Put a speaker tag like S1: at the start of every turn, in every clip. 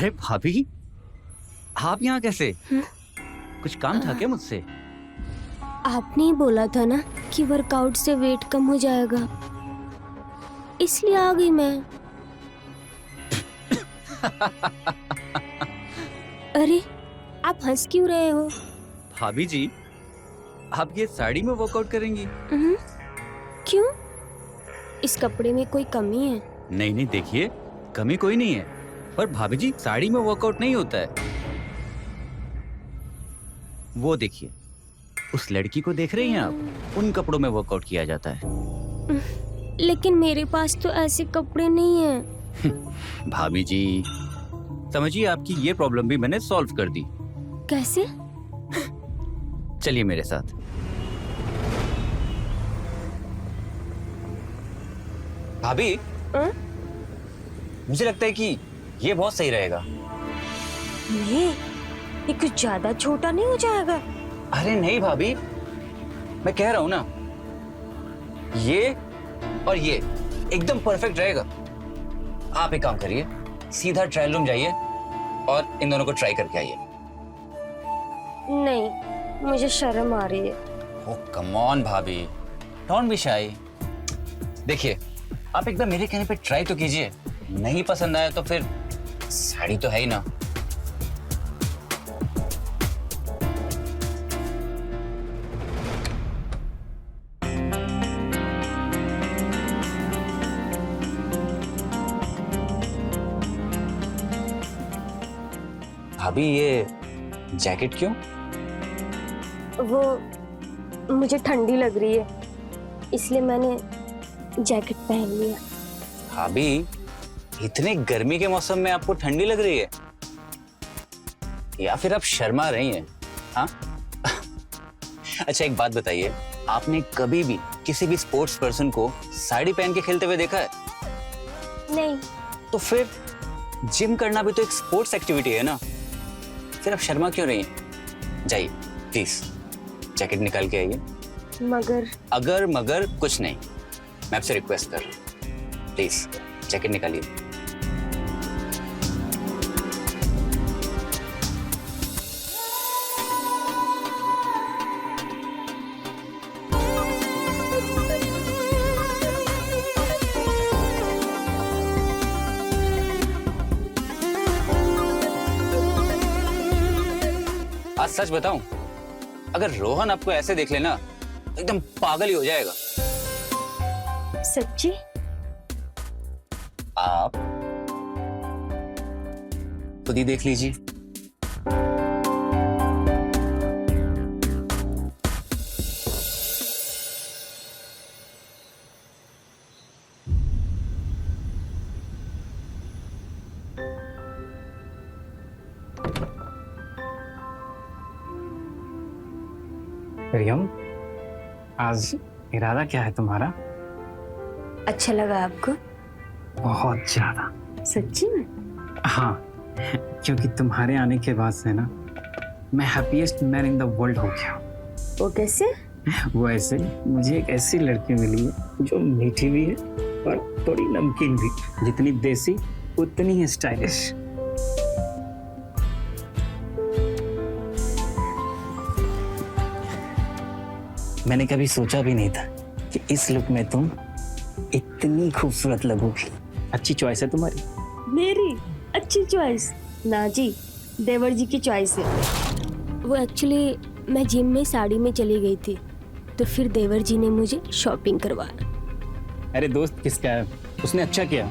S1: अरे भाभी, आप यहाँ कैसे? कुछ काम था क्या मुझसे?
S2: आपने ही बोला था ना कि वर्कआउट से वेट कम हो जाएगा, इसलिए आ गई मैं। अरे आप हंस क्यों रहे हो?
S1: भाभी जी, आप ये साड़ी में वर्कआउट करेंगी?
S2: क्यों? इस कपड़े में कोई कमी है?
S1: नहीं नहीं, देखिए कमी कोई नहीं है, पर भाभी जी साड़ी में वर्कआउट नहीं होता है। वो देखिए, उस लड़की को देख रही हैं आप? उन कपड़ों में वर्कआउट किया जाता है।
S2: लेकिन मेरे पास तो ऐसे कपड़े नहीं हैं।
S1: भाभी जी, समझिए आपकी ये प्रॉब्लम भी मैंने सॉल्व कर दी।
S2: कैसे?
S1: चलिए मेरे साथ। भाभी, मुझे लगता है कि ये बहुत सही रहेगा।
S2: ये कुछ ज्यादा छोटा नहीं हो जाएगा?
S1: अरे नहीं भाभी, मैं कह रहा हूं ना, ये और ये एकदम परफेक्ट रहेगा। आप एक काम करिए, सीधा ट्रायल रूम जाइए और इन दोनों को ट्राई करके आइए।
S2: नहीं, मुझे शर्म आ रही है।
S1: ओह कम ऑन भाभी, डोंट बी शाई। देखिए, आप एक बार मेरे कहने पे ट्राई तो कीजिए। नहीं पसंद आया तो फिर साड़ी तो है ही ना। भाभी, ये जैकेट क्यों?
S2: वो मुझे ठंडी लग रही है, इसलिए मैंने जैकेट पहन लिया।
S1: भाभी, इतनी गर्मी के मौसम में आपको ठंडी लग रही है या फिर आप शर्मा रही हैं? हाँ? अच्छा एक बात बताइए, आपने कभी भी किसी भी स्पोर्ट्स पर्सन को साड़ी पहन के खेलते हुए देखा है?
S2: नहीं।
S1: तो फिर जिम करना भी तो एक स्पोर्ट्स एक्टिविटी है ना, फिर आप शर्मा क्यों रही हैं? जाइए प्लीज, जैकेट निकाल के आइए।
S2: मगर
S1: अगर मगर कुछ नहीं, मैं आपसे रिक्वेस्ट कर रहा हूं, प्लीज जैकेट निकालिए। आज सच बताऊं, अगर रोहन आपको ऐसे देख लेना तो एकदम पागल ही हो जाएगा।
S2: सच्ची?
S1: आप खुद ही देख लीजिए।
S3: प्रियम, आज इरादा क्या है तुम्हारा?
S2: अच्छा लगा आपको?
S3: बहुत ज्यादा।
S2: सच्ची में?
S3: हाँ, क्योंकि तुम्हारे आने के बाद से ना मैं happiest man in the world हो गया।
S2: वो कैसे?
S3: वो ऐसे, मुझे एक ऐसी लड़की मिली है जो मीठी भी है और थोड़ी नमकीन भी। जितनी देसी उतनी ही स्टाइलिश। मैंने कभी सोचा भी नहीं था कि इस लुक में तुम इतनी खूबसूरत लगोगी। अच्छी चॉइस है तुम्हारी।
S2: मेरी अच्छी चॉइस? ना जी, देवर जी की चॉइस है। वो एक्चुअली मैं जिम में साड़ी में चली गई थी, तो फिर देवर जी ने मुझे शॉपिंग करवाया।
S3: अरे दोस्त किसका है, उसने अच्छा किया।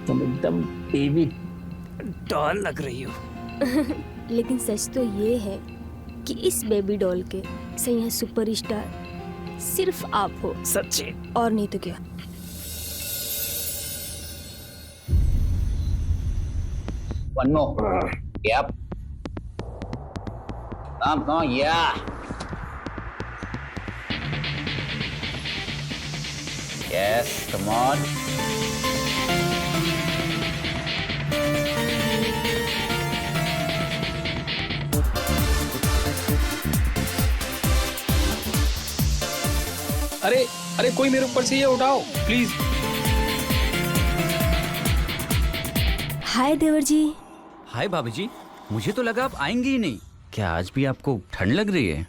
S3: तुम एकदम बेबी डॉल लग रही हो।
S2: लेकिन सच तो ये है कि इस बेबी डॉल के सही सुपरस्टार सिर्फ आप हो।
S3: सच्ची?
S2: और नहीं तो क्या।
S1: One more. Yep. Come on, yeah. Yes, come on.
S4: अरे अरे कोई मेरे ऊपर से ये उठाओ प्लीज।
S2: हाय देवर जी।
S1: हाय भाभी जी, मुझे तो लगा आप आएंगी ही नहीं। क्या आज भी आपको ठंड लग रही है?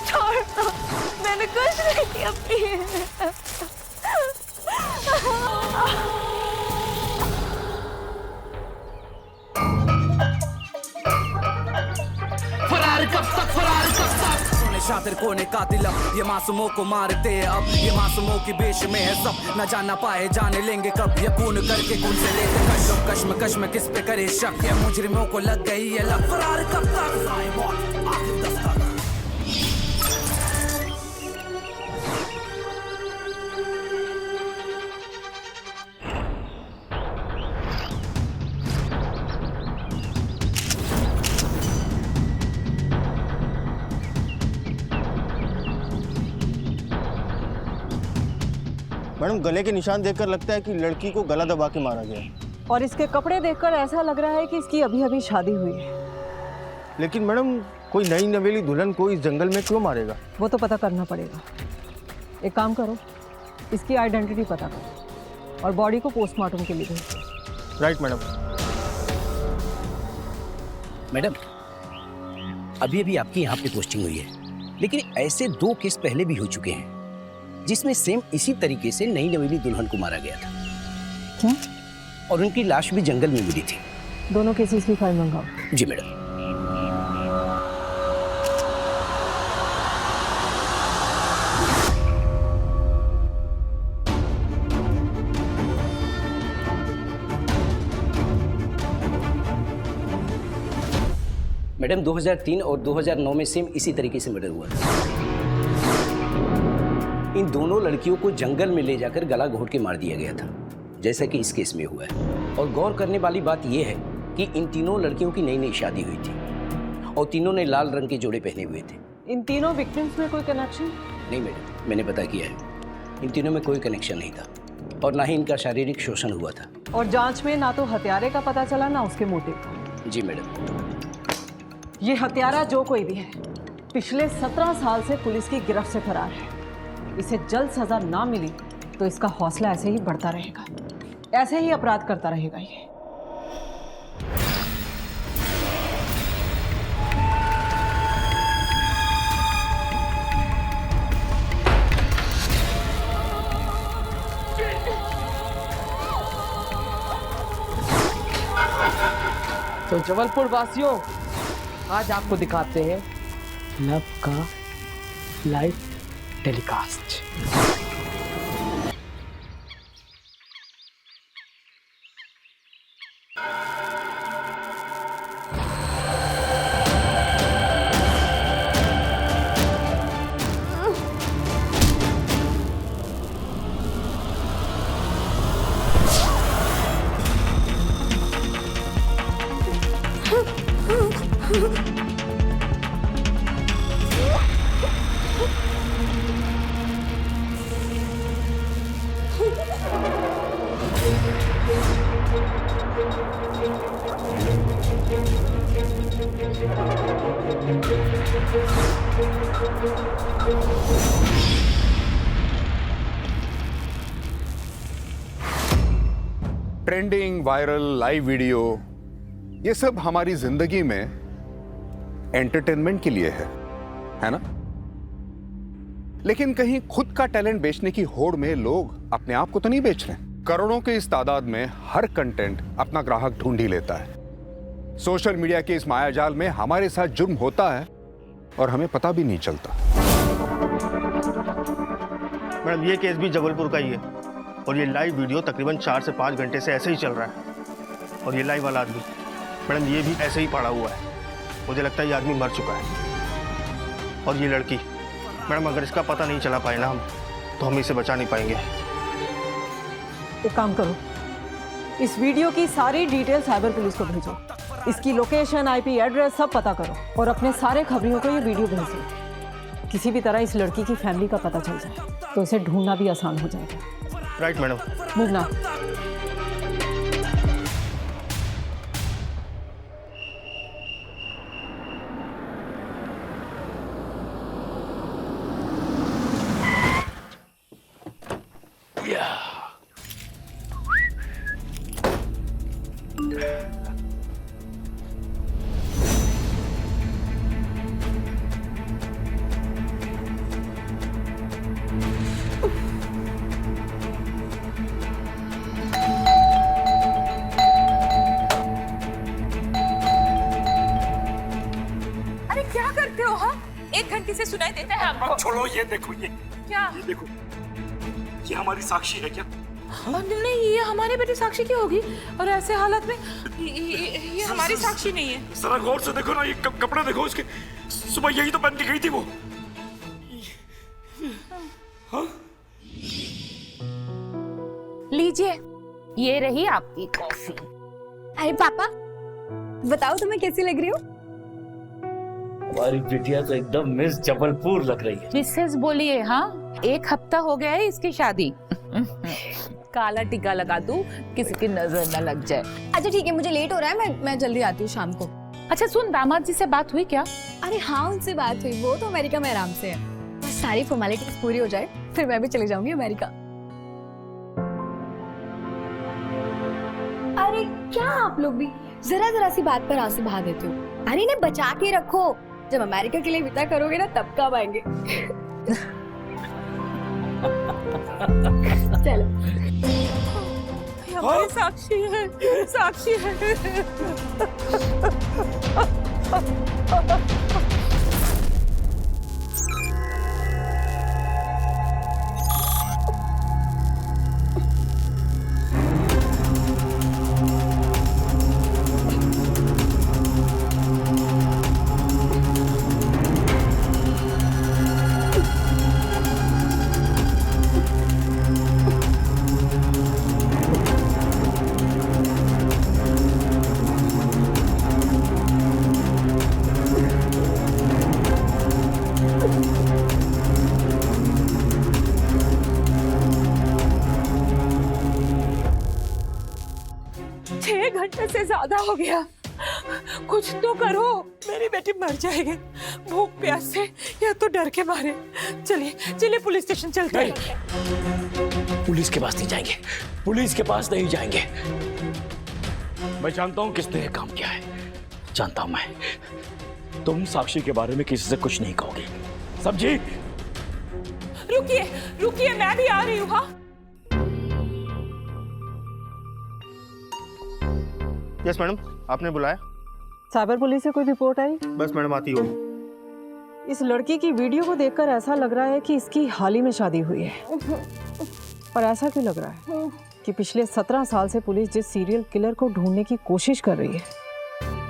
S2: छोड़ दो, मैंने कुछ नहीं किया प्लीज।
S5: फरार कब तक, फरार कब तक? कौन शातिर कौन कातिल, अब ये मासूमों को मारते हैं, अब ये मासूमों की बेश में है सब। न जाना पाए जाने लेंगे कब, ये खून करके खून से लेते कश्म कश्म कश्म किस पे करे शक। ये मुजरिमों को लग गई है लग। फरार कब तक? आखिर दस्तक।
S6: मैडम, गले के निशान देखकर लगता है कि लड़की को गला दबा के मारा गया।
S7: और इसके कपड़े देखकर ऐसा लग रहा है कि इसकी अभी अभी शादी हुई है।
S6: लेकिन मैडम, कोई नई नवेली दुल्हन को इस जंगल में क्यों मारेगा?
S7: वो तो पता करना पड़ेगा। एक काम करो, इसकी आइडेंटिटी पता करो और बॉडी को पोस्टमार्टम के लिए भेजो।
S6: Right madam.
S8: मैडम, अभी अभी आपकी यहाँ पे पोस्टिंग हुई है, लेकिन ऐसे 2 केस पहले भी हो चुके हैं जिसमें सेम इसी तरीके से नई नवेली दुल्हन को मारा गया था।
S7: क्या?
S8: और उनकी लाश भी जंगल में मिली थी।
S7: दोनों केसेस की फाइल मंगाओ।
S8: जी मैडम। मैडम, 2003 और 2009 में सेम इसी तरीके से मर्डर हुआ था। इन दोनों लड़कियों को जंगल में ले जाकर गला घोट के मार दिया गया था, जैसा कि इस केस में हुआ है। और गौर करने वाली बात यह है कि इन तीनों लड़कियों की नई नई शादी हुई थी और तीनों ने लाल रंग के जोड़े पहने हुए थे।
S7: इन तीनों विक्टिम्स में कोई कनेक्शन?
S8: नहीं मैडम, मैंने पता किया है, इन तीनों में कोई कनेक्शन नहीं था और ना ही इनका शारीरिक शोषण हुआ था।
S7: और जांच में ना तो हत्यारे का पता चला ना उसके मोटिव का।
S8: जी मैडम।
S7: ये हत्यारा जो कोई भी है, पिछले 17 साल से पुलिस की गिरफ्त से फरार है। इसे जल्द सजा ना मिली तो इसका हौसला ऐसे ही बढ़ता रहेगा, ऐसे ही अपराध करता रहेगा ये।
S9: तो जबलपुर वासियों, आज आपको दिखाते हैं लव का live telecast.
S10: Trending, viral, live video, ये सब हमारी जिंदगी में एंटरटेनमेंट के लिए है ना? लेकिन कहीं खुद का टैलेंट बेचने की होड़ में लोग अपने आप को तो नहीं बेच रहे? करोड़ों के इस तादाद में हर कंटेंट अपना ग्राहक ढूंढ ही लेता है। सोशल मीडिया के इस मायाजाल में हमारे साथ जुर्म होता है और हमें पता भी नहीं चलता।
S6: मैडम ये केस भी जबलपुर का ही है और ये लाइव वीडियो तकरीबन 4 से 5 घंटे से ऐसे ही चल रहा है। और ये लाइव वाला आदमी मैडम ये भी ऐसे ही पड़ा हुआ है। मुझे लगता है ये आदमी मर चुका है। और ये लड़की मैडम अगर इसका पता नहीं चला पाए ना हम, तो हम इसे बचा नहीं पाएंगे।
S7: एक काम करो, इस वीडियो की सारी डिटेल साइबर पुलिस को भेजो। इसकी लोकेशन, आईपी एड्रेस सब पता करो और अपने सारे खबरियों को ये वीडियो भेजो। किसी भी तरह इस लड़की की फैमिली का पता चल जाए तो इसे ढूंढना भी आसान हो जाएगा।
S6: Right madam.
S7: मूव ना।
S11: से सुनाई देता है आपको?
S12: छोड़ो, ये देखो, ये
S11: क्या?
S12: ये देखो, ये हमारी साक्षी है क्या?
S11: नहीं, ये हमारी बेटी साक्षी की होगी और ऐसे हालत में ये हमारी साक्षी नहीं है।
S12: जरा गौर से देखो ना, ये कपड़े देखो इसके, सुबह यही तो पहन के गई थी वो। हाँ?
S11: लीजिए, ये रही आपकी कॉफी।
S13: अरे पापा, बताओ तुम्हें कैसी लग रही हो?
S3: हमारी बिटिया तो एकदम मिस जबलपुर लग रही है।
S11: मिसेस बोलिए। हाँ, 1 हफ्ता हो गया है इसकी शादी। काला टीका लगा दूं, किसी की नजर न लग जाए।
S13: अच्छा ठीक है, मुझे लेट हो रहा है, मैं जल्दी आती हूँ शाम को।
S11: अच्छा सुन, दामाद जी से बात हुई क्या?
S13: अरे हाँ, उनसे बात हुई, वो तो अमेरिका में आराम से है। बस सारी फॉर्मेलिटीज पूरी हो जाए फिर मैं भी चली जाऊंगी अमेरिका। अरे क्या आप लोग भी जरा सी बात पर आंसू बहा देते हो। अरे इन्हें बचा के रखो, जब अमेरिका के लिए विदा करोगे ना तब कब आएंगे। चलो,
S11: हमारी साक्षी है, साक्षी है। घंटे से ज्यादा हो गया, कुछ तो करो, मेरी बेटी मर जाएगी भूख प्यास से या तो डर के मारे। चलिए चलिए पुलिस स्टेशन चलते हैं।
S3: पुलिस के पास नहीं जाएंगे, पुलिस के पास नहीं जाएंगे। मैं जानता हूं किसने काम किया है, जानता हूं मैं। तुम साक्षी के बारे में किसी से कुछ नहीं कहोगे, समझी?
S11: रुकिए रुकिए, मैं भी आ रही हूँ। हाँ
S6: यस मैडम, आपने बुलाया?
S7: साइबर पुलिस से कोई रिपोर्ट आई?
S6: बस मैडम आती हो।
S7: इस लड़की की वीडियो को देखकर ऐसा लग रहा है कि इसकी हाल ही में शादी हुई है। पर ऐसा क्यों लग रहा है कि पिछले 17 साल से पुलिस जिस सीरियल किलर को ढूंढने की कोशिश कर रही है,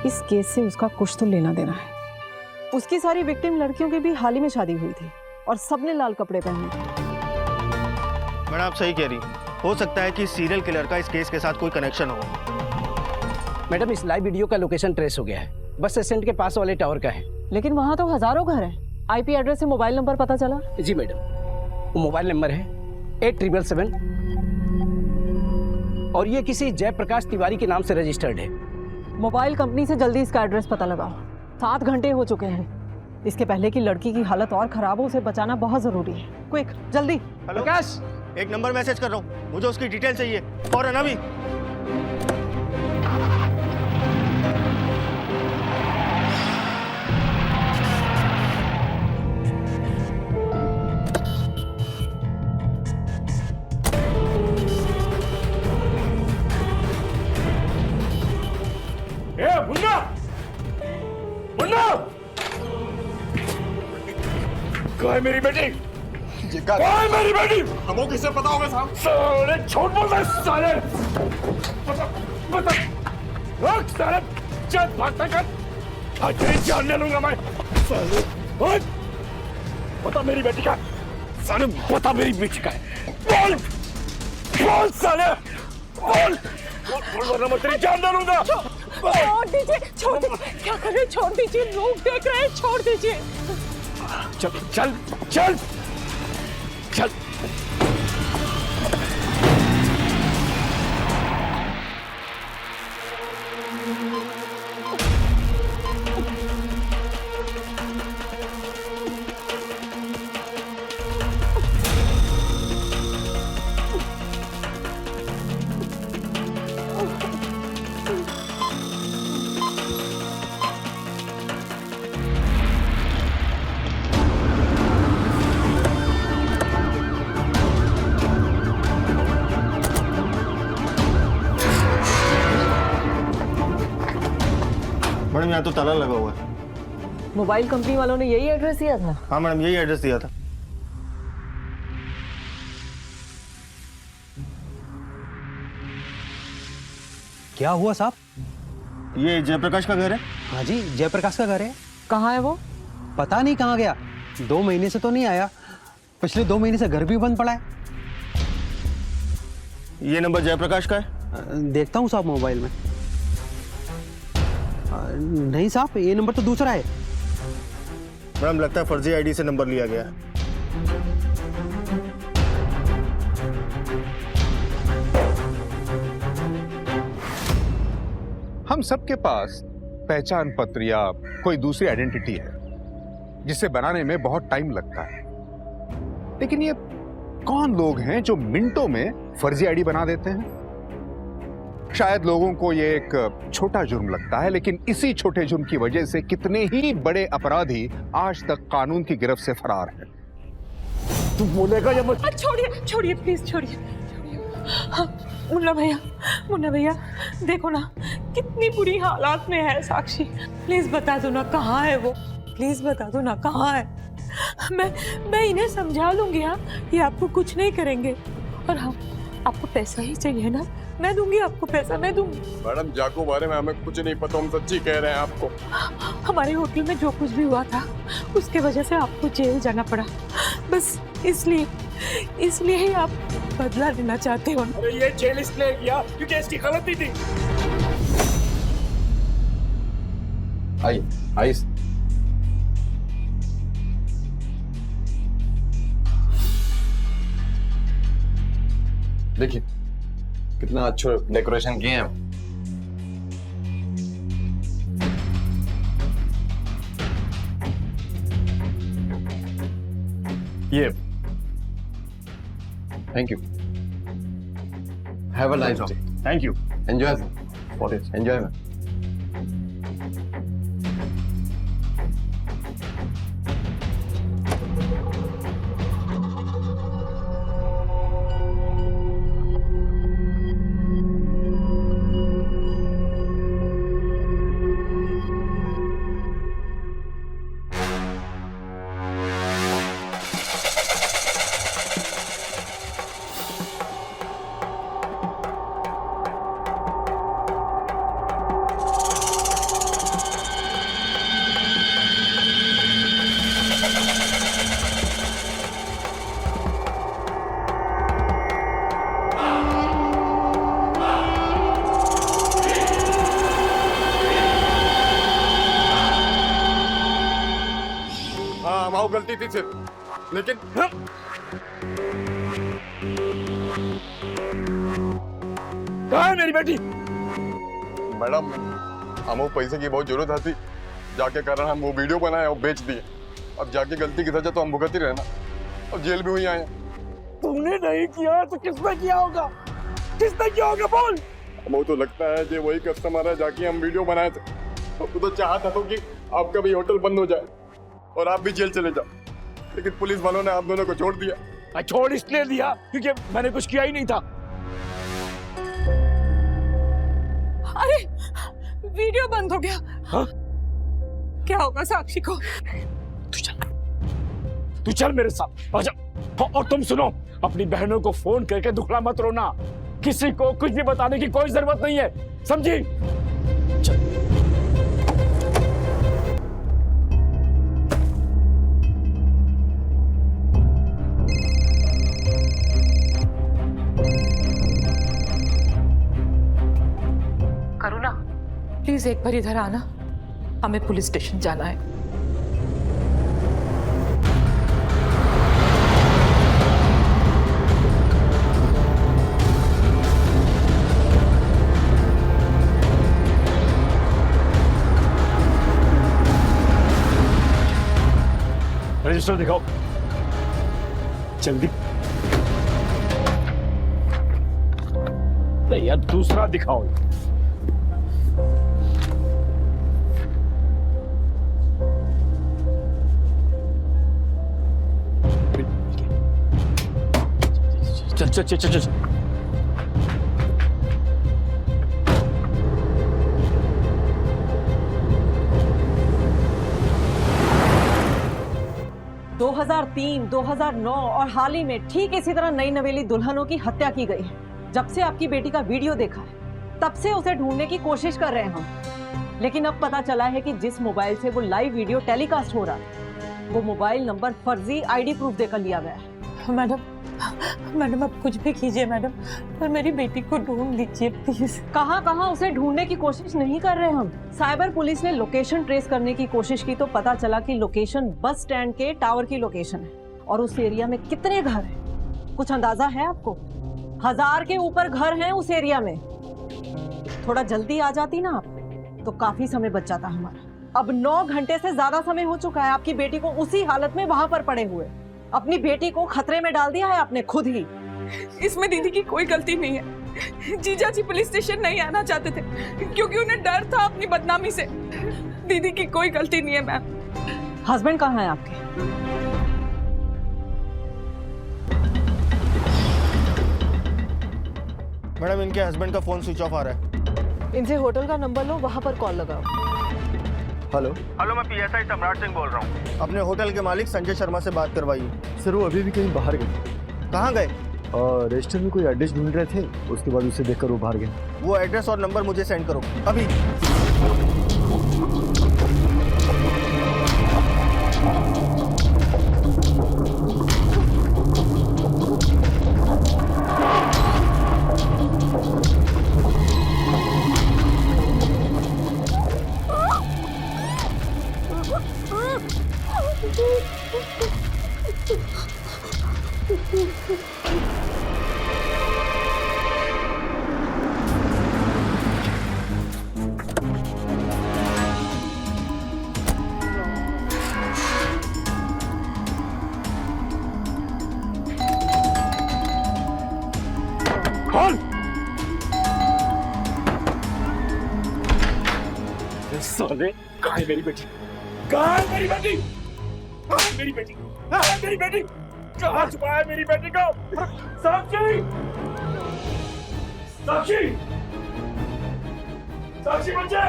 S7: इस केस से उसका कुछ तो लेना देना है। उसकी सारी विक्टिम लड़कियों की भी हाल ही में शादी हुई थी और सबने लाल कपड़े पहने थे।
S6: मैडम आप सही कह रही, हो सकता है कि सीरियल किलर का इस केस के साथ कोई कनेक्शन हो।
S8: मैडम इस लाइव वीडियो का लोकेशन ट्रेस हो गया है, बस स्टैंड के पास वाले टावर का है।
S7: लेकिन वहाँ तो हजारों घर हैं। आईपी एड्रेस से मोबाइल नंबर पता चला?
S8: जी मैडम, वो मोबाइल नंबर है 8777 और ये किसी जयप्रकाश तिवारी के नाम से रजिस्टर्ड है।
S7: मोबाइल कंपनी से जल्दी इसका एड्रेस पता लगाओ। 7 घंटे हो चुके हैं। इसके पहले की लड़की की हालत और खराब हो, उसे बचाना बहुत जरूरी है। क्विक, जल्दी।
S6: हेलो कैश, एक नंबर मैसेज कर रहा हूँ, मुझे उसकी डिटेल चाहिए फौरन अभी।
S12: मुन्ना, मुन्ना, कहाँ है मेरी बेटी?
S3: कौन है मेरी बेटी?
S12: हमको किसे पता होगा साहब?
S3: साले झूठ बोल रहे साले। बता रुक साले, चल भागता कर, तेरी जान ले लूंगा मैं साले। बता मेरी बेटी का, साले बता मेरी बेटी का है, बोल बोल साले, बोल वरना मैं तेरी जान ले लूंगा।
S11: छोड़ दीजिए, छोड़ दीजिए, क्या कर रहे हैं? छोड़ दीजिए, लोग देख रहे हैं, छोड़ दीजिए।
S3: चल चल चल चल।
S6: मैडम यहाँ तो ताला लगा हुआ है।
S7: मोबाइल कंपनी वालों ने यही एड्रेस दिया था?
S6: हाँ मैडम, यही एड्रेस दिया था।
S14: क्या हुआ साहब?
S6: ये जयप्रकाश का घर है?
S14: हाँ जी, जयप्रकाश का घर है।
S7: कहाँ है वो?
S14: पता नहीं कहाँ गया, 2 महीने से तो नहीं आया, पिछले 2 महीने से घर भी बंद पड़ा है।
S6: ये नंबर जयप्रकाश का है?
S14: देखता हूँ साहब मोबाइल में। नहीं साहब, ये नंबर तो दूसरा है।
S6: मैडम लगता है फर्जी आईडी से नंबर लिया गया है।
S10: हम सबके पास पहचान पत्र या कोई दूसरी आइडेंटिटी है जिसे बनाने में बहुत टाइम लगता है, लेकिन ये कौन लोग हैं जो मिनटों में फर्जी आईडी बना देते हैं? शायद लोगों को ये एक छोटा जुर्म लगता है, लेकिन इसी छोटे जुर्म की वजह से कितने ही बड़े अपराधी आज तक कानून की गिरफ्त से फरार हैं।
S3: तू बोलेगा या मत?
S11: छोड़िए छोड़िए, प्लीज छोड़िए। हाँ, मुन्ना भैया देखो ना कितनी बुरी हालात में है साक्षी। प्लीज बता दो ना कहाँ है वो, प्लीज बता दो ना कहाँ है। मैं इन्हें समझा लूंगी। हाँ, ये आपको कुछ नहीं करेंगे। और हाँ, आपको पैसा ही चाहिए ना, मैं दूंगी आपको पैसा, मैं दूंगी।
S12: मैडम जाको बारे में हमें कुछ नहीं पता, हम सच्ची कह रहे हैं आपको।
S11: हमारे होटल में जो कुछ भी हुआ था उसके वजह से आपको जेल जाना पड़ा, बस इसलिए ही आप बदला लेना चाहते हो।
S3: अरे ये जेल इसलिए गया क्योंकि इसकी गलती थी।
S12: आई देखिए कितना अच्छा डेकोरेशन किए हैं। ये thank you, have a nice day.
S6: Thank you,
S12: enjoy for this, enjoy. हाँ, गलती थी सिर्फ, लेकिन
S3: कहाँ है मेरी बेटी?
S12: मैडम हमको पैसे की बहुत जरूरत आती, जाके कारण हम वो वीडियो बनाए और बेच दिए। अब जाके गलती की सजा तो हम भुगत ही रहना, और जेल भी हुई आए।
S3: तुमने नहीं किया तो किसने किया होगा? किसने किया होगा बोल?
S12: वो तो लगता है कि वही कस्टमर है जाके हम वीडियो बनाए थे। तो तू तो चाहता था कि आपका भी होटल बंद हो जाए और आप भी जेल चले जाओ, लेकिन पुलिस वालों ने आप दोनों को छोड़ दिया।
S3: छोड़ इसलिए दिया क्योंकि मैंने कुछ किया ही नहीं था।
S11: अरे वीडियो बंद हो गया।
S3: हाँ?
S11: क्या होगा साक्षी को?
S3: तू चल मेरे साथ, आजा। और तुम सुनो, अपनी बहनों को फोन करके दुखड़ा मत रोना। किसी को कुछ भी बताने की कोई जरूरत नहीं है, समझी? चल।
S11: करुणा, प्लीज एक बार इधर आना, हमें पुलिस स्टेशन जाना है।
S3: रजिस्टर दिखाओ जल्दी। नहीं यार, दूसरा दिखाओ। चल चल चल चल चल।
S7: दो 2003, 2009 और हाल ही में ठीक इसी तरह नई नवेली दुल्हनों की हत्या की गई है। जब से आपकी बेटी का वीडियो देखा है, तब से उसे ढूंढने की कोशिश कर रहे हैं हम। लेकिन अब पता चला है कि जिस मोबाइल से वो लाइव वीडियो टेलीकास्ट हो रहा है, वो मोबाइल नंबर फर्जी आईडी प्रूफ देकर लिया गया है।
S11: मैडम अब कुछ भी कीजिए मैडम, पर मेरी बेटी को ढूंढ लीजिए प्लीज।
S7: कहाँ उसे ढूंढने की कोशिश नहीं कर रहे हम। साइबर पुलिस ने लोकेशन ट्रेस करने की कोशिश की तो पता चला कि लोकेशन बस स्टैंड के टावर की लोकेशन है। और उस एरिया में कितने घर हैं, कुछ अंदाजा है आपको? 1000 के ऊपर घर हैं उस एरिया में। थोड़ा जल्दी आ जाती ना आप, तो काफी समय बच जाता हमारा। अब 9 घंटे से ज्यादा समय हो चुका है आपकी बेटी को उसी हालत में वहां पर पड़े हुए। अपनी बेटी को खतरे में डाल दिया है आपने खुद ही।
S11: इसमें दीदी की कोई गलती नहीं है। जीजा जी पुलिस स्टेशन नहीं आना चाहते थे क्योंकि उन्हें डर था अपनी बदनामी से। दीदी की कोई गलती नहीं है मैम।
S7: हस्बैंड कहाँ है आपके?
S6: मैडम, इनके हस्बैंड का फोन स्विच ऑफ आ रहा है।
S7: इनसे होटल का नंबर लो, वहां पर कॉल लगाओ।
S6: हेलो, मैं PSI सम्राट सिंह बोल रहा हूँ। अपने होटल के मालिक संजय शर्मा से बात करवाइए।
S12: सर वो अभी भी कहीं बाहर गए।
S6: कहाँ गए?
S12: रजिस्टर में कोई एड्रेस ढूंढ रहे थे, उसके बाद उसे देखकर वो बाहर गए।
S6: वो एड्रेस और नंबर मुझे सेंड करो अभी।
S3: साले, कहाँ है मेरी बेटी? कहाँ है मेरी बेटी? कहाँ है मेरी बेटी? कहाँ है मेरी बेटी? कहाँ छुपा है मेरी बेटी को? साक्षी! साक्षी! साक्षी बच्चे!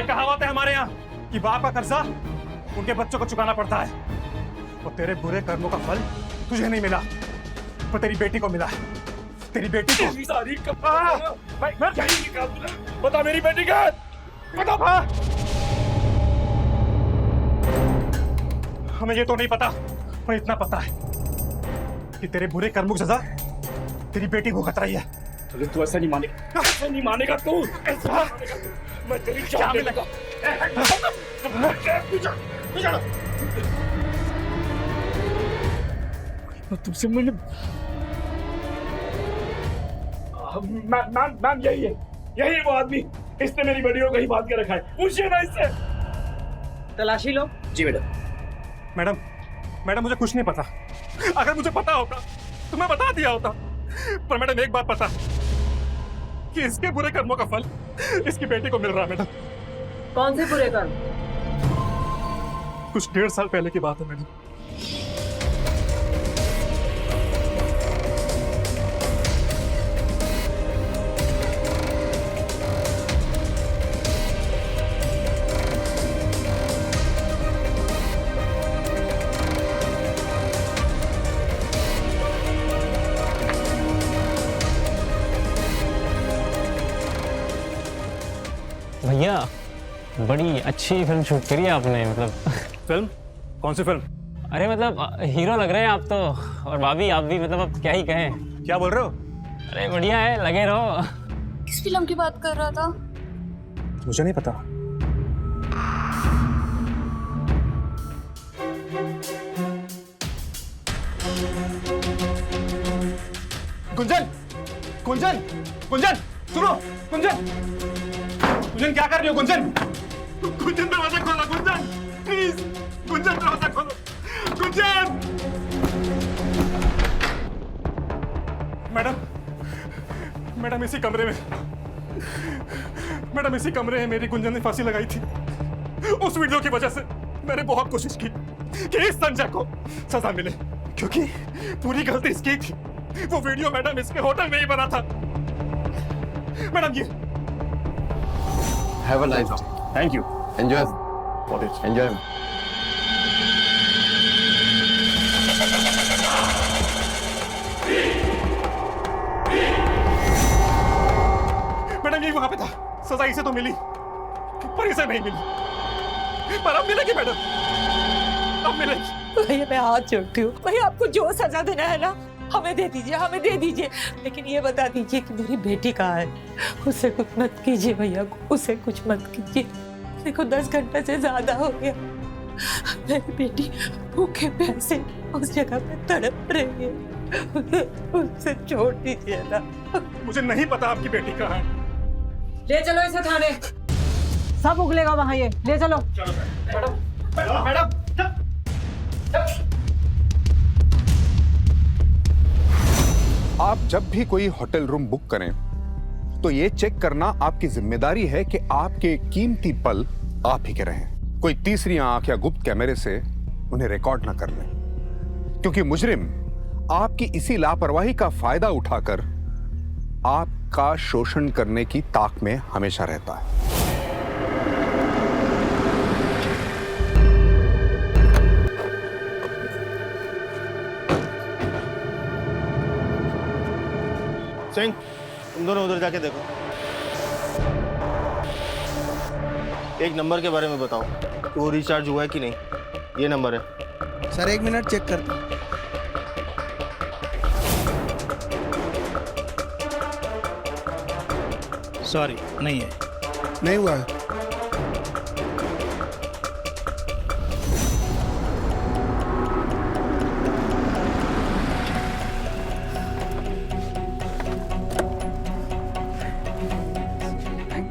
S15: एक कहावत है हमारे यहाँ कि बाप का कर्जा उनके बच्चों को चुकाना पड़ता है। और तेरे बुरे कर्मों का फल तुझे नहीं मिला, पर तेरी बेटी को मिला है। तेरी बेटी को
S3: सारी मैं कहीं निकाल। बता मेरी बेटी का, बता।
S15: हमें ये तो नहीं पता, पर इतना पता है कि तेरे बुरे कर्मों की सजा तेरी बेटी भुगत रही है।
S3: तू ऐसा नहीं मानेगा, ऐसा नहीं मानेगा तू। ऐसा मैं तेरी जान लगा। तुमसे मैंने मैम यही वो आदमी, इसने मेरी बेटियों को ही बांध के रखा है। पूछिए ना इससे।
S7: तलाशी लो।
S8: जी मैडम।
S15: मैडम मुझे कुछ नहीं पता। अगर मुझे पता होता तो मैं बता दिया होता। पर मैडम एक बात पता कि इसके बुरे कर्मों का फल इसकी बेटी को मिल रहा है। मैडम
S7: कौन से बुरे कर्म?
S15: कुछ 1.5 साल पहले की बात है मैडम।
S16: बड़ी अच्छी फिल्म शूट करी है आपने, मतलब।
S15: फिल्म? कौन सी फिल्म?
S16: अरे मतलब हीरो लग रहे हैं आप तो, और भाभी आप भी, मतलब अब क्या ही कहें।
S15: क्या बोल रहे हो?
S16: अरे बढ़िया है, लगे रहो।
S13: किस फिल्म की बात कर रहा था?
S15: मुझे नहीं पता। गुंजन, गुंजन, गुंजन, सुनो, गुंजन, गुंजन क्या कर रही हो गुंजन? गुंजन दरवाजा खोलो, गुंजन, प्लीज, गुंजन दरवाजा खोलो, गुंजन। मैडम, मैडम इसी कमरे में, मैडम इसी कमरे में मेरी गुंजन ने फांसी लगाई थी। उस वीडियो की वजह से मैंने बहुत कोशिश की कि इस संजय को सजा मिले, क्योंकि पूरी गलती इसकी थी। वो वीडियो मैडम इसके होटल में ही बना था। मैडम ये
S12: have a nice day.
S15: Thank you.
S12: Enjoy, enjoy.
S15: Madam यही वहां पे था, सजा इसे तो मिली पर इसे नहीं मिली, पर अब मिलेगी मैडम, अब मिलेगी।
S11: भैया मैं हाथ जोड़ती हूँ, भैया आपको जो सजा देना है ना हमें दे दीजिए, हमें दे दीजिए, लेकिन ये बता दीजिए कि मेरी बेटी कहाँ है। उसे कुछ मत कीजिए भैया, उसे कुछ मत कीजिए। देखो 10 घंटे से ज्यादा हो गया, मेरी बेटी भूखे प्यासे उस जगह पे तड़प रही है, उसे छोड़ दीजिए ना।
S15: मुझे नहीं पता आपकी बेटी कहाँ है।
S7: ले चलो इसे थाने, सब उगलेगा वहां, ये ले चलो।
S15: मैडम, मैडम,
S10: आप जब भी कोई होटल रूम बुक करें तो ये चेक करना आपकी जिम्मेदारी है कि आपके कीमती पल आप ही के रहें। कोई तीसरी आंख या गुप्त कैमरे से उन्हें रिकॉर्ड ना कर लें, क्योंकि मुजरिम आपकी इसी लापरवाही का फायदा उठाकर आपका शोषण करने की ताक में हमेशा रहता है।
S6: सिंह, तुम दोनों उधर जाके देखो। एक नंबर के बारे में बताओ कि वो रिचार्ज हुआ है कि नहीं। ये नंबर है
S17: सर, 1 मिनट चेक करते हैं।
S18: सॉरी, नहीं है।
S17: नहीं हुआ है।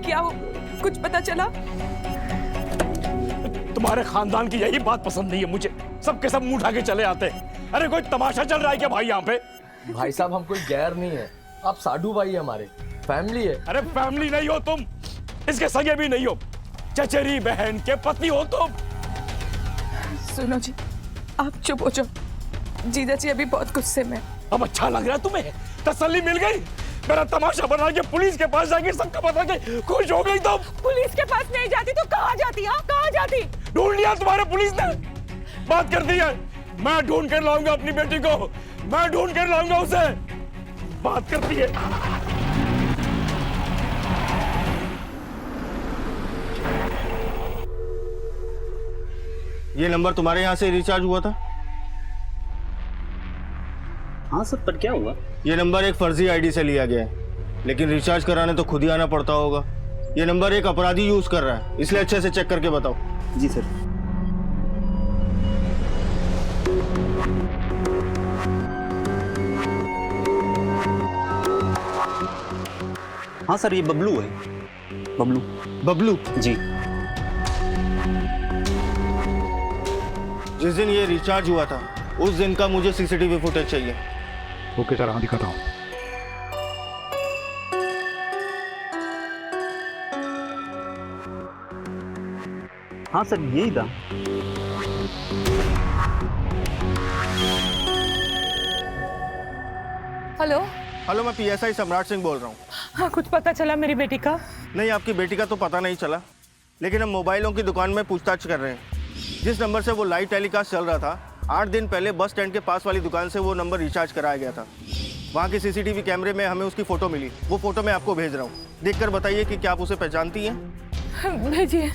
S11: क्या कुछ पता चला?
S3: तुम्हारे खानदान की यही बात पसंद नहीं है मुझे, सबके सब मुंह उठा के चले आते हैं। अरे कोई तमाशा चल रहा है क्या भाई यहाँ पे?
S18: भाई साहब हम कोई गैर नहीं है, आप साधु भाई है, हमारे फैमिली है।
S3: अरे फैमिली नहीं हो तुम, इसके सगे भी नहीं हो, चचेरी बहन के पति हो तुम।
S11: सुनो जी, आप चुप हो जाओ, जीजा जी अभी बहुत गुस्से में।
S3: अब अच्छा लग रहा है तुम्हें? तसल्ली मिल गई? मेरा तमाशा बना के पुलिस के पास जाके सबका बता के खुश हो गई तुम?
S11: पुलिस के पास नहीं जाती तो कहाँ जाती? हाँ कहाँ जाती?
S3: ढूंढ लिया तुम्हारे पुलिस ने, बात कर दी है। मैं ढूंढ कर लाऊंगा अपनी बेटी को, मैं ढूंढ कर लाऊंगा उसे, बात करती है।
S6: ये नंबर तुम्हारे यहाँ से रिचार्ज हुआ था?
S18: हाँ सर, पर क्या हुआ?
S6: ये नंबर एक फर्जी आईडी से लिया गया है, लेकिन रिचार्ज कराने तो खुद ही आना पड़ता होगा। ये नंबर एक अपराधी यूज कर रहा है, इसलिए अच्छे से चेक करके बताओ।
S18: जी सर। हाँ सर, ये बबलू है। बबलू।
S6: बबलू
S18: जी।
S6: जिस दिन ये रिचार्ज हुआ था उस दिन का मुझे सीसीटीवी फुटेज चाहिए।
S15: ओके सर, हाँ दिखाता हूँ।
S18: हाँ सर, यही था।
S11: हेलो
S6: हेलो, मैं पीएसआई सम्राट सिंह बोल रहा हूँ।
S11: हाँ, कुछ पता चला मेरी बेटी का?
S6: नहीं, आपकी बेटी का तो पता नहीं चला, लेकिन हम मोबाइलों की दुकान में पूछताछ कर रहे हैं। जिस नंबर से वो लाइव टेलीकास्ट चल रहा था, 8 दिन पहले बस स्टैंड के पास वाली दुकान से वो नंबर रिचार्ज कराया गया था। वहाँ की सीसीटीवी कैमरे में हमें उसकी फ़ोटो मिली, वो फ़ोटो मैं आपको भेज रहा हूँ, देखकर बताइए कि क्या आप उसे पहचानती हैं?
S11: भेजिए,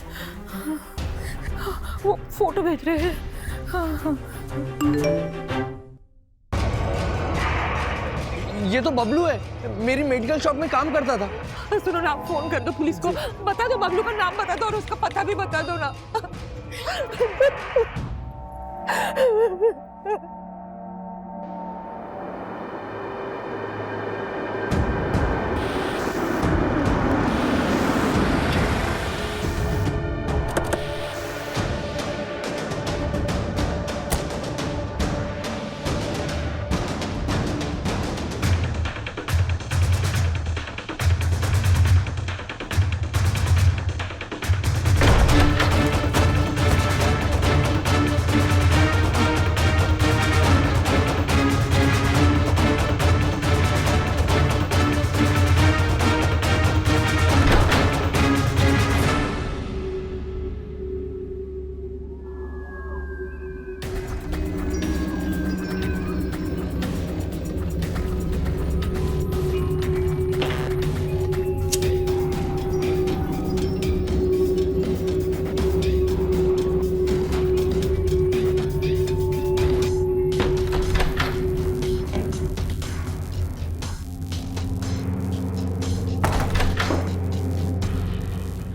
S11: वो फोटो भेज रहे हैं। हाँ।
S18: ये तो बबलू है, मेरी मेडिकल शॉप में काम करता था।
S11: सुनो ना, आप फोन कर दो पुलिस को, बता दो, बबलू का नाम बता दो और उसका पता भी बता दो ना।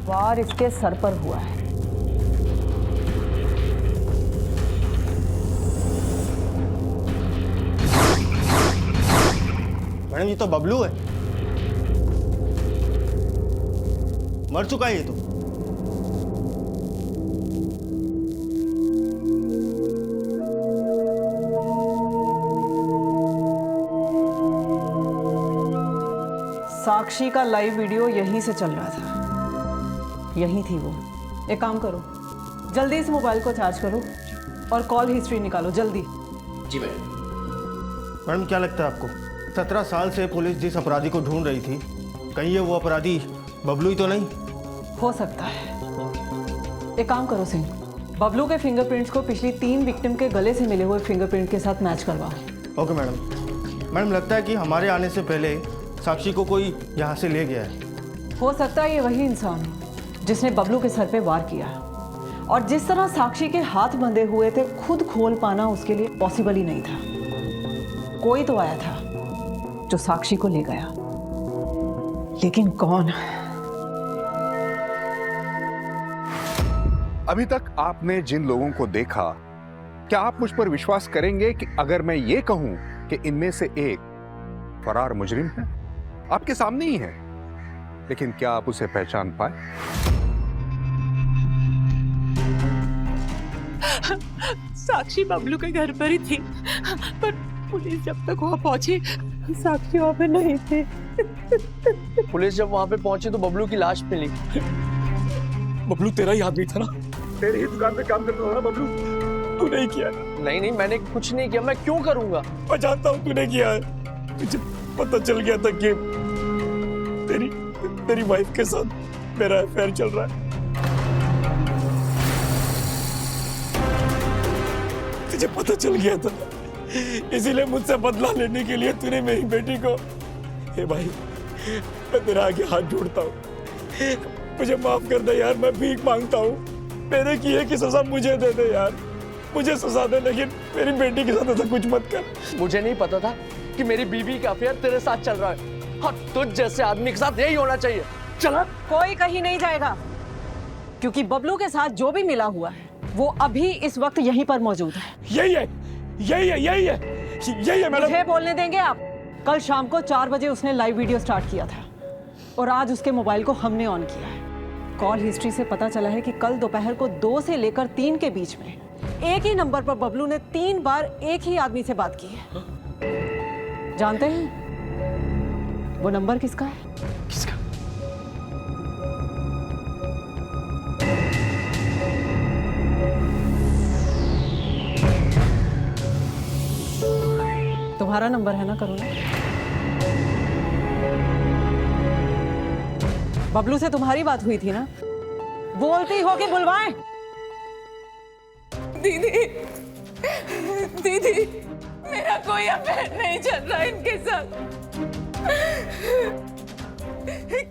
S7: वार इसके सर पर हुआ है।
S6: मैडम ये तो बबलू है, मर चुका है ये तो।
S7: साक्षी का लाइव वीडियो यहीं से चल रहा था, यहीं थी वो। एक काम करो, जल्दी इस मोबाइल को चार्ज करो और कॉल हिस्ट्री निकालो जल्दी।
S8: जी मैडम।
S6: मैडम क्या लगता है आपको, 17 साल से पुलिस जिस अपराधी को ढूंढ रही थी, कहीं ये वो अपराधी बबलू ही तो नहीं?
S7: हो सकता है। एक काम करो सिंह, बबलू के फिंगरप्रिंट्स को पिछली 3 विक्टिम के गले से मिले हुए फिंगरप्रिंट के साथ मैच करवाओ।
S6: Okay madam. मैडम लगता है कि हमारे आने से पहले साक्षी को कोई यहाँ से ले गया है।
S7: हो सकता है ये वही इंसान हो जिसने बबलू के सर पे वार किया, और जिस तरह साक्षी के हाथ बंधे हुए थे, खुद खोल पाना उसके लिए पॉसिबल ही नहीं था। कोई तो आया था जो साक्षी को ले गया, लेकिन कौन?
S10: अभी तक आपने जिन लोगों को देखा, क्या आप मुझ पर विश्वास करेंगे कि अगर मैं ये कहूं कि इनमें से एक फरार मुजरिम है? आपके सामने ही है, लेकिन क्या आप उसे पहचान पाए?
S11: साक्षी बबलू के घर पर ही थी, पर पुलिस जब तक वहां पहुंची साक्षी वहां पे नहीं थी।
S18: पुलिस जब वहां पे पहुंची तो बबलू की लाश मिली।
S15: बबलू तेरा ही आदमी था ना, तेरी ही दुकान पे काम करता था ना बबलू, तूने ही किया।
S18: नहीं नहीं, मैंने कुछ नहीं किया, मैं क्यों करूंगा?
S15: मैं जानता हूँ तूने किया है। मुझे पता चल गया था कि तेरी वाइफ के साथ मेरा अफेयर चल रहा है। तुझे पता चल गया था, इसीलिए मुझसे बदला लेने के लिए तूने मेरी बेटी को। हे भाई, मैं तेरा आगे हाथ जोड़ता हूँ, मुझे माफ कर दे यार, मैं भीख मांगता हूँ। मेरे किए की सजा मुझे दे दे यार, मुझे सजा दे, लेकिन मेरी बेटी के साथ ऐसा कुछ मत कर।
S18: मुझे नहीं पता था कि मेरी बीवी का अफेयर तेरे साथ चल रहा है, और तुझ जैसे आदमी के साथ यही होना चाहिए। चला,
S7: कोई कहीं नहीं जाएगा, क्योंकि बबलू के साथ जो भी मिला हुआ है वो अभी इस वक्त यहीं पर मौजूद है।
S15: यही है, यही है, यही है, यही है मैडम।
S7: मुझे बोलने देंगे आप? कल शाम को 4 बजे उसने लाइव वीडियो स्टार्ट किया था, और आज उसके मोबाइल को हमने ऑन किया है। कॉल हिस्ट्री से पता चला है कि कल दोपहर को 2 से लेकर 3 के बीच में एक ही नंबर पर बबलू ने 3 बार एक ही आदमी से बात की है। जानते हैं वो नंबर किसका है?
S15: किसका?
S7: तुम्हारा नंबर है ना करुणा? बबलू से तुम्हारी बात हुई थी ना? बोलती हो कि बुलवाएं?
S11: दीदी, दीदी, मेरा कोई अफेयर नहीं चल रहा इनके साथ।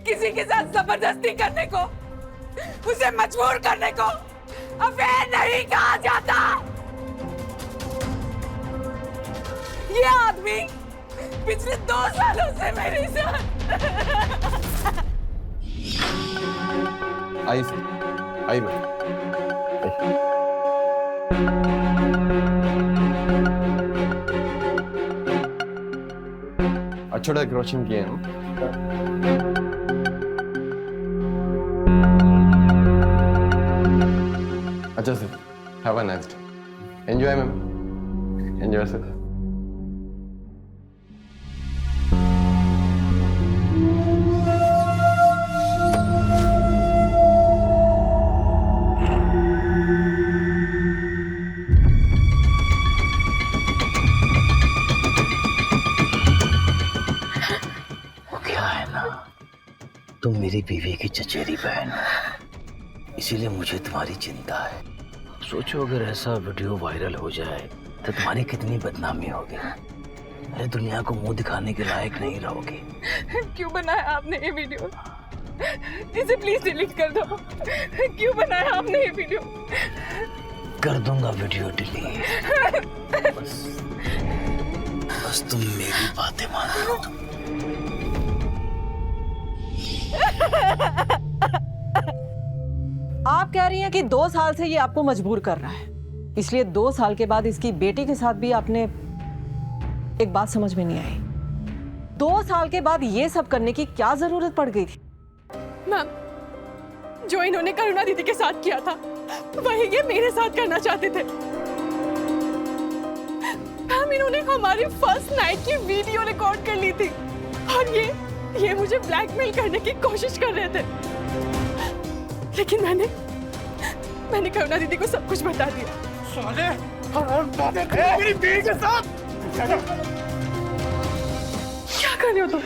S11: किसी के साथ जबरदस्ती करने को उसे मजबूर करने को अफेयर नहीं कहा जाता। ये आदमी पिछले 2 सालों से मेरे साथ
S12: आई मैं अच्छा डेकोरेशन किए हैं। अच्छा sir, have a nice day. Enjoy ma'am, enjoy sir.
S8: तुम मेरी बीवी की चचेरी बहन हो, इसीलिए मुझे तुम्हारी चिंता है। सोचो अगर ऐसा वीडियो वायरल हो जाए तो तुम्हारी कितनी बदनामी होगी। अरे दुनिया को मुंह दिखाने के लायक नहीं रहोगे।
S11: क्यों बनाया आपने ये वीडियो? इसे प्लीज डिलीट कर दो। क्यों बनाया आपने ये वीडियो?
S8: कर दूंगा वीडियो डिलीट। बस तुम मेरी बातें मानो।
S7: आप कह रही हैं कि 2 साल से ये आपको मजबूर कर रहा है, इसलिए 2 साल के बाद इसकी बेटी के साथ भी आपने एक बात समझ में नहीं आई। 2 साल के बाद ये सब करने की क्या जरूरत पड़ गई थी?
S11: मैम, जो इन्होंने करुणा दीदी के साथ किया था वही ये मेरे साथ करना चाहते थे। मैम, इन्होंने हमारी फर्स्ट नाइट की वीडियो रिकॉर्ड कर ली थी और ये मुझे ब्लैकमेल करने की कोशिश कर रहे थे, लेकिन मैंने करुणा दीदी को सब कुछ बता दिया।
S15: साले, मेरी बीवी के साथ
S11: क्या कर रहे हो तुम?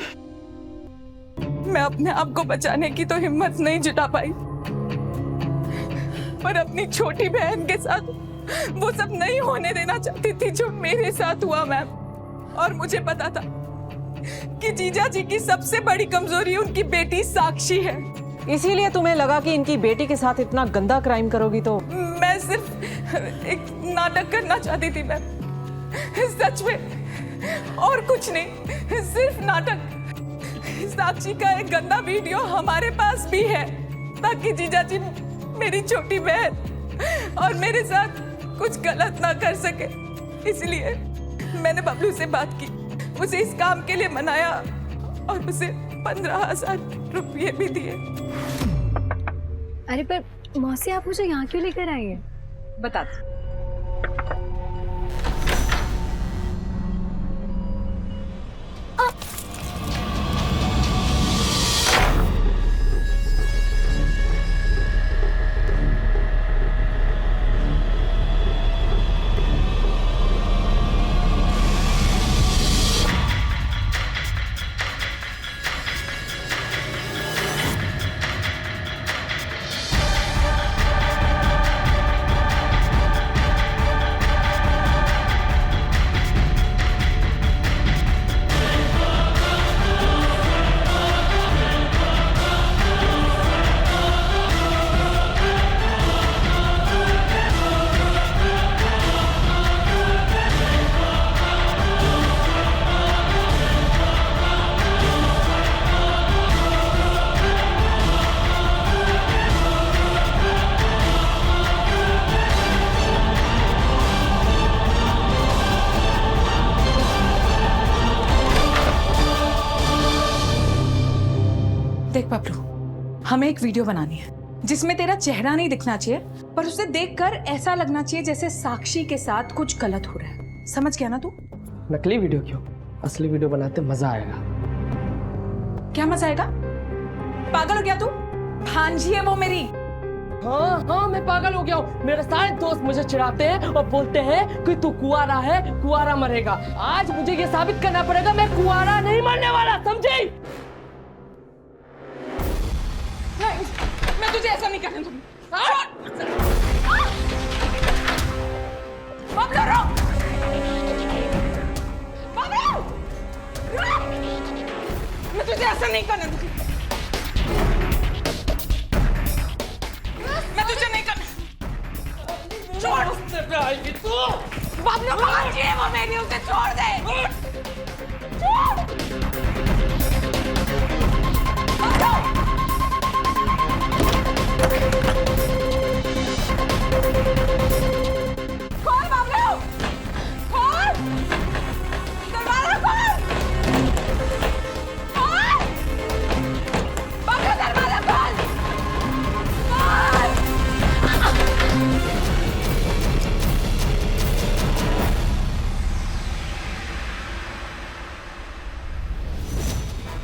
S11: मैं अपने आप को बचाने की तो हिम्मत नहीं जुटा पाई, पर अपनी छोटी बहन के साथ वो सब नहीं होने देना चाहती थी जो मेरे साथ हुआ मैम। और मुझे पता था कि जीजा जी की सबसे बड़ी कमजोरी उनकी बेटी साक्षी है।
S7: इसीलिए तुम्हें लगा कि इनकी बेटी के साथ इतना गंदा क्राइम करोगी तो?
S11: मैं सिर्फ एक नाटक करना चाहती थी मैम, सच में, और कुछ नहीं, सिर्फ नाटक। साक्षी का एक गंदा वीडियो हमारे पास भी है ताकि जीजा जी मेरी छोटी बहन और मेरे साथ कुछ गलत ना कर सके। इसलिए मैंने बबलू से बात की, उसे इस काम के लिए मनाया और उसे 15,000 रुपये भी दिए।
S13: अरे पर मौसी, आप मुझे यहाँ क्यों लेकर आई हैं?
S11: बताती। देख बबलू, हमें एक वीडियो बनानी है जिसमें तेरा चेहरा नहीं दिखना चाहिए, पर उसे देखकर ऐसा लगना चाहिए जैसे साक्षी के साथ कुछ गलत हो रहा है। समझ गया ना तू?
S9: नकली वीडियो क्यों, असली वीडियो बनाते मजा आएगा।
S11: क्या मजा आएगा? पागल हो गया तू? भांजी है वो मेरी।
S9: हाँ, मैं पागल हो गया हूँ। मेरे सारे दोस्त मुझे चिढ़ाते हैं और बोलते हैं कि तू कुंवारा है, कुंवारा मरेगा। आज मुझे ये साबित करना पड़ेगा, मैं कुंवारा नहीं मरने वाला, समझी?
S11: नहीं, मैं तुझे ऐसा नहीं करने दूंगी। बबलू रुक! बबलू! रुक! मैं तुझे ऐसा नहीं करने दूंगी।
S9: छोड़ पे आएगी तू।
S11: बबलू कहाँ जी है वो मेरी, उसे छोड़ दे। छोड़। खोल बबलू, खोल, दरवाजा खोल, खोल, बबलू दरवाजा खोल, खोल।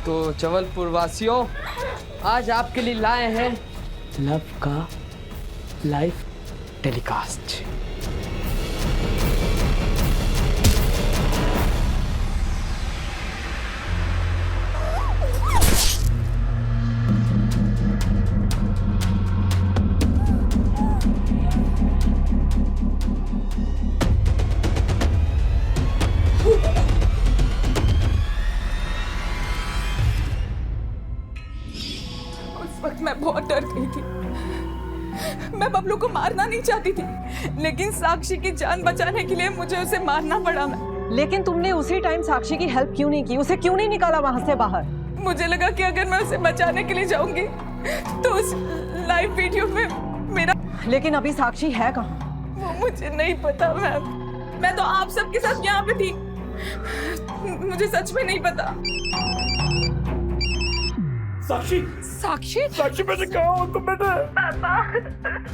S9: तो जबलपुर वासियों, आज आपके लिए लाए हैं लव का लाइव टेलीकास्ट।
S11: उस वक्त मैं बहुत डर गई थी। मैं बबलू को मारना नहीं चाहती थी, लेकिन साक्षी की जान बचाने के लिए मुझे उसे मारना पड़ा।
S7: लेकिन तुमने उसी टाइम साक्षी की हेल्प क्यों नहीं की? उसे क्यों नहीं निकाला वहां से बाहर?
S11: मुझे लगा कि अगर मैं उसे बचाने के लिए जाऊंगी तो उस लाइव वीडियो में मेरा।
S7: लेकिन अभी साक्षी है कहाँ?
S11: वो मुझे नहीं पता मैम। मैं तो आप सबके साथ यहाँ पे थी। मुझे सच में नहीं पता।
S15: साक्षी,
S11: साक्षी,
S15: साक्षी बेटे कहाँ हो तुम बेटे?
S11: पापा,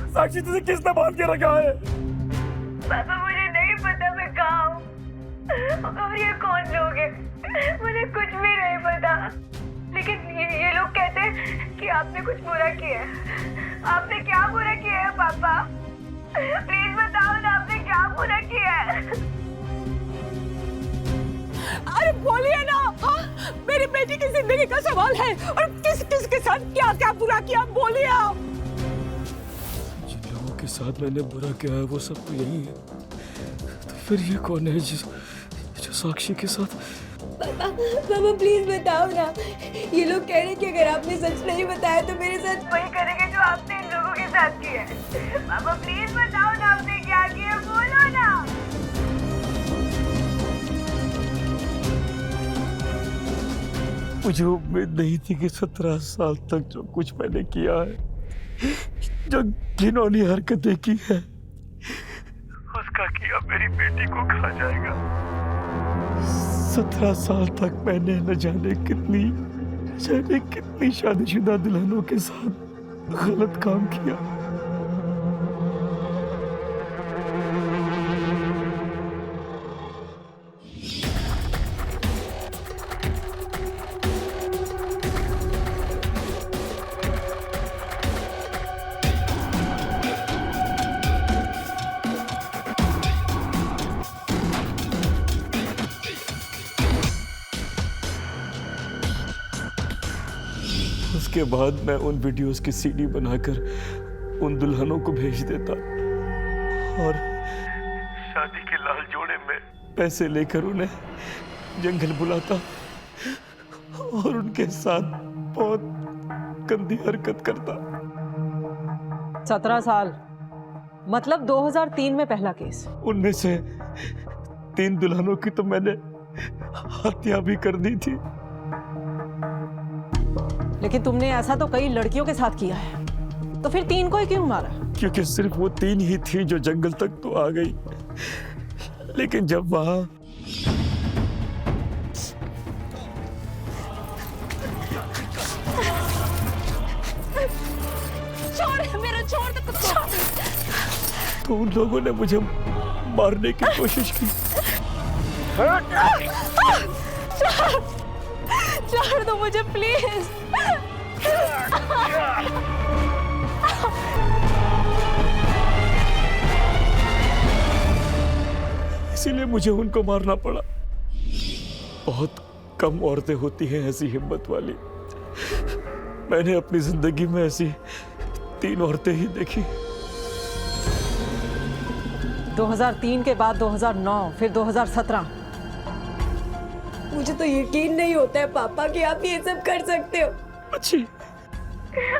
S15: साक्षी तुझे किसने बांध के रखा है?
S11: पापा मुझे नहीं पता मैं कहाँ हूँ और ये कौन लोग हैं, मुझे कुछ भी नहीं पता। लेकिन ये लोग कहते हैं कि आपने कुछ बुरा किया है। आपने क्या बुरा किया है पापा? प्लीज बताओ ना, आपने क्या बुरा किया है? अरे बोलिए ना। हाँ, मेरी बेटी की जिंदगी का सवाल है और किस किस के साथ क्या क्या बुरा किया, बोलिए आप।
S3: जिन लोगों के साथ मैंने बुरा किया है वो सब तो यही है, तो फिर ये कौन है जो साक्षी के साथ?
S11: पापा, पापा प्लीज बताओ ना। ये लोग कह रहे हैं कि अगर आपने सच नहीं बताया तो मेरे साथ वही करेंगे जो आपने इन लोगों के साथ किया है। पापा प्लीज बताओ ना, आपने क्या किया, बोलो ना।
S3: मुझे उम्मीद नहीं थी कि 17 साल तक जो कुछ मैंने किया है, जो घिनौनी हरकतें की है, उसका किया मेरी बेटी को खा जाएगा। 17 साल तक मैंने न जाने कितनी शादीशुदा दुल्हनों के साथ गलत काम किया। उसके बाद मैं उन वीडियोस की सीडी बनाकर उन दुल्हनों को भेज देता और शादी के लाल जोड़े में पैसे लेकर उन्हें जंगल बुलाता और उनके साथ बहुत गंदी हरकत करता।
S7: 17 साल मतलब 2003 में पहला केस।
S3: उनमें से 3 दुल्हनों की तो मैंने हत्या भी कर दी थी।
S7: लेकिन तुमने ऐसा तो कई लड़कियों के साथ किया है, तो फिर 3 को ही क्यों मारा?
S3: क्योंकि सिर्फ वो 3 ही थी जो जंगल तक तो आ गई, लेकिन जब वहां
S11: छोड़, मेरा छोड़ दे, छोड़।
S3: तो उन लोगों ने मुझे मारने की कोशिश की।
S11: छोड़ दो मुझे प्लीज।
S3: इसीलिए मुझे उनको मारना पड़ा। बहुत कम औरतें होती हैं ऐसी हिम्मत वाली। मैंने अपनी जिंदगी में ऐसी 3 औरतें ही देखी।
S7: 2003 के बाद 2009, फिर 2017।
S11: मुझे तो यकीन नहीं होता है पापा कि आप ये सब कर सकते हो।
S3: अच्छी,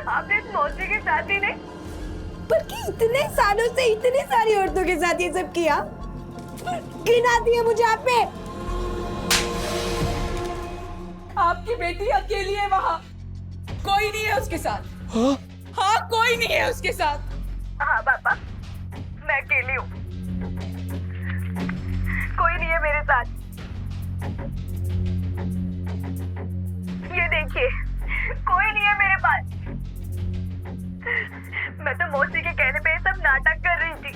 S11: आपने इस मौसी के साथ ही नहीं
S13: पर कि इतने सालों से इतनी सारी औरतों के साथ ये सब किया, घिन आती है मुझे आप पे।
S11: आपकी बेटी अकेली है वहाँ, कोई नहीं है उसके साथ। हाँ कोई नहीं है उसके साथ।
S19: हाँ पापा, मैं अकेली हूँ, कोई नहीं है मेरे साथ। ये देखिए, कोई नहीं है मेरे पास। मैं तो मौसी के कहने पे सब नाटक कर रही थी।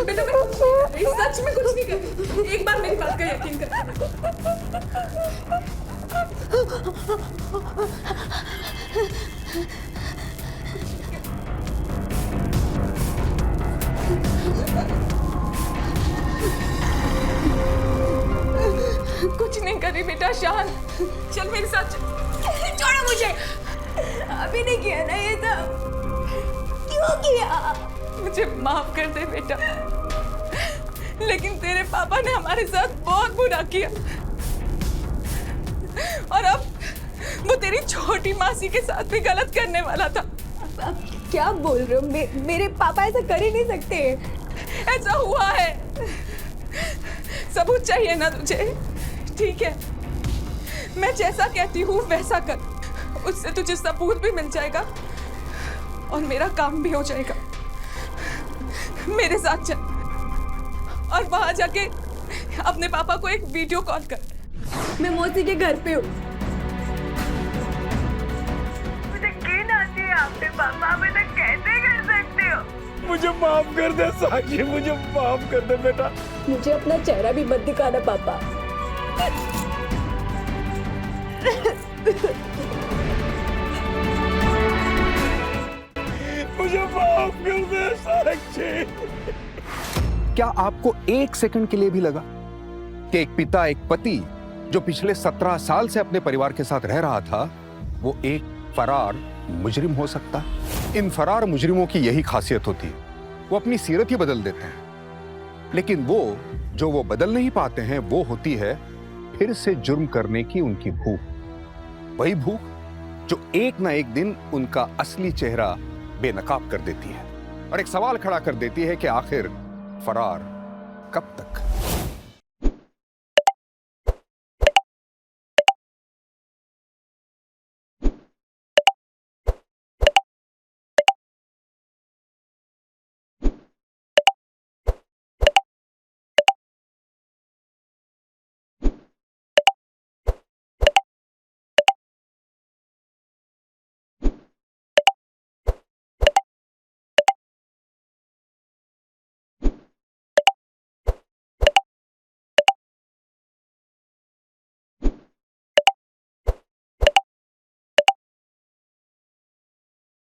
S11: बेटा मैं सच में कुछ नहीं कर, एक बार मेरी बात का यकीन कर। कुछ नहीं कर रही बेटा, शान चल मेरे साथ चल।
S13: छोड़ो मुझे, अभी नहीं किया ना ये सब, क्यों किया?
S11: मुझे माफ कर दे बेटा, लेकिन तेरे पापा ने हमारे साथ बहुत बुरा किया और अब वो तेरी छोटी मासी के साथ भी गलत करने वाला था।
S13: अब क्या बोल रहे हो? मेरे पापा ऐसा कर ही नहीं सकते।
S11: ऐसा हुआ है, सबूत चाहिए ना तुझे? ठीक है, मैं जैसा कहती हूँ वैसा कर, उससे तुझे सबूत भी मिल जाएगा और मेरा काम भी हो जाएगा। मेरे साथ चल और वहां जाके अपने पापा को एक वीडियो कॉल कर।
S13: मैं मौसी के घर पे हूँ।
S19: मुझे घिन आती है आपके पापा, आप ऐसा कैसे कर सकते हो?
S3: मुझे माफ कर दे साक्षी, मुझे माफ कर दे बेटा।
S13: मुझे अपना चेहरा भी मत दिखाना पापा।
S3: मुझे माफ कर दे साक्षी।
S10: क्या आपको एक सेकंड के लिए भी लगा कि एक पिता, एक पति जो पिछले 17 साल से अपने परिवार के साथ रह रहा था, वो एक फरार मुजरिम हो सकता है? इन फरार मुजरिमों की यही खासियत होती है, वो अपनी सीरत ही बदल देते हैं। लेकिन जो वो बदल नहीं पाते हैं, वो होती है फिर से जुर्म करने की उनकी भूख। वही भूख जो एक ना एक दिन उनका असली चेहरा बेनकाब कर देती है और एक सवाल खड़ा कर देती है कि आखिर फरार कब तक?